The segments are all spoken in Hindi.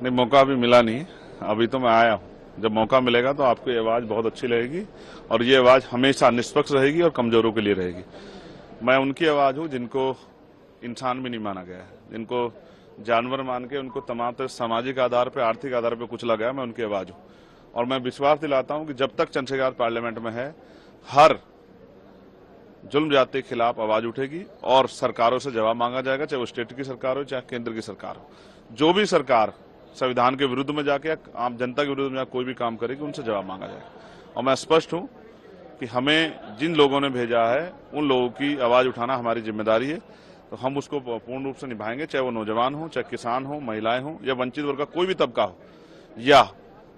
नहीं, मौका अभी मिला नहीं, अभी तो मैं आया हूँ। जब मौका मिलेगा तो आपको ये आवाज बहुत अच्छी लगेगी और ये आवाज हमेशा निष्पक्ष रहेगी और कमजोरों के लिए रहेगी। मैं उनकी आवाज हूँ जिनको इंसान भी नहीं माना गया है, जिनको जानवर मान के उनको तमाम तरह सामाजिक आधार पर, आर्थिक आधार पर कुचला गया। मैं उनकी आवाज हूँ और मैं विश्वास दिलाता हूँ कि जब तक चंद्रशेखर पार्लियामेंट में है, हर जुल्म जाति के खिलाफ आवाज उठेगी और सरकारों से जवाब मांगा जाएगा, चाहे वो स्टेट की सरकार हो चाहे केंद्र की सरकार हो। जो भी सरकार संविधान के विरुद्ध में जाके आम जनता के विरुद्ध में कोई भी काम करेगी, उनसे जवाब मांगा जाएगा। और मैं स्पष्ट हूं कि हमें जिन लोगों ने भेजा है उन लोगों की आवाज उठाना हमारी जिम्मेदारी है, तो हम उसको पूर्ण रूप से निभाएंगे, चाहे वो नौजवान हो, चाहे किसान हो, महिलाएं हो या वंचित वर्ग का कोई भी तबका हो। या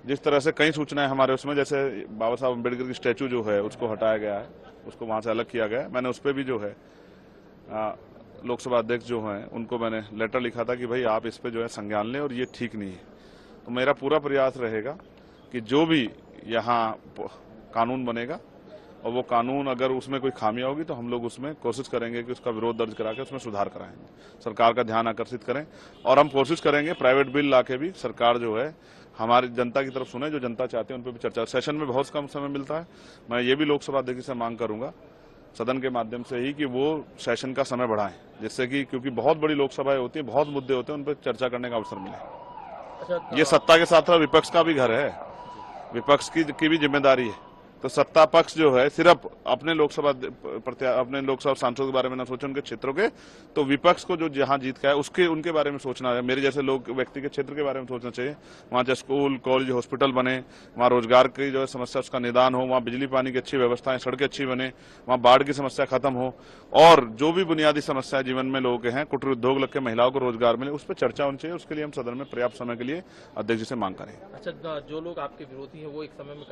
जिस तरह से कई सूचनाएं हमारे उसमें, जैसे बाबा साहब अम्बेडकर की स्टैचू जो है उसको हटाया गया है, उसको वहां से अलग किया गया है। मैंने उस पर भी जो है लोकसभा अध्यक्ष जो हैं उनको मैंने लेटर लिखा था कि भाई आप इस पे जो है संज्ञान लें और ये ठीक नहीं है। तो मेरा पूरा प्रयास रहेगा कि जो भी यहाँ कानून बनेगा और वो कानून अगर उसमें कोई खामियां होगी तो हम लोग उसमें कोशिश करेंगे कि उसका विरोध दर्ज करा के उसमें सुधार कराएंगे, सरकार का ध्यान आकर्षित करें। और हम कोशिश करेंगे प्राइवेट बिल लाके भी सरकार जो है हमारी जनता की तरफ सुने, जो जनता चाहते हैं उन पर भी चर्चा। सेशन में बहुत कम समय मिलता है, मैं ये भी लोकसभा अध्यक्ष से मांग करूंगा सदन के माध्यम से ही कि वो सेशन का समय बढ़ाएं, जिससे कि क्योंकि बहुत बड़ी लोकसभाएं होती हैं, बहुत मुद्दे होते हैं, उन पर चर्चा करने का अवसर मिले। अच्छा, ये सत्ता के साथ विपक्ष का भी घर है, विपक्ष की भी जिम्मेदारी है। तो सत्ता पक्ष जो है सिर्फ अपने लोकसभा सांसदों के बारे में ना सोचे, उनके क्षेत्रों के, तो विपक्ष को जो जहां जीत का है उसके उनके बारे में सोचना है। मेरे जैसे लोग व्यक्ति के क्षेत्र के बारे में सोचना चाहिए। वहां चाहे स्कूल, कॉलेज, हॉस्पिटल बने, वहां रोजगार की जो है समस्या उसका निदान हो, वहां बिजली पानी की अच्छी व्यवस्थाएं, सड़कें अच्छी बने, वहां बाढ़ की समस्या खत्म हो और जो भी बुनियादी समस्या जीवन में लोगों के हैं, कुटीर उद्योग लग के महिलाओं को रोजगार मिले, उस पर चर्चा होनी चाहिए। उसके लिए हम सदन में पर्याप्त समय के लिए अध्यक्ष जी से मांग करें। अच्छा, जो लोग आपके विरोधी हैं वो एक समय में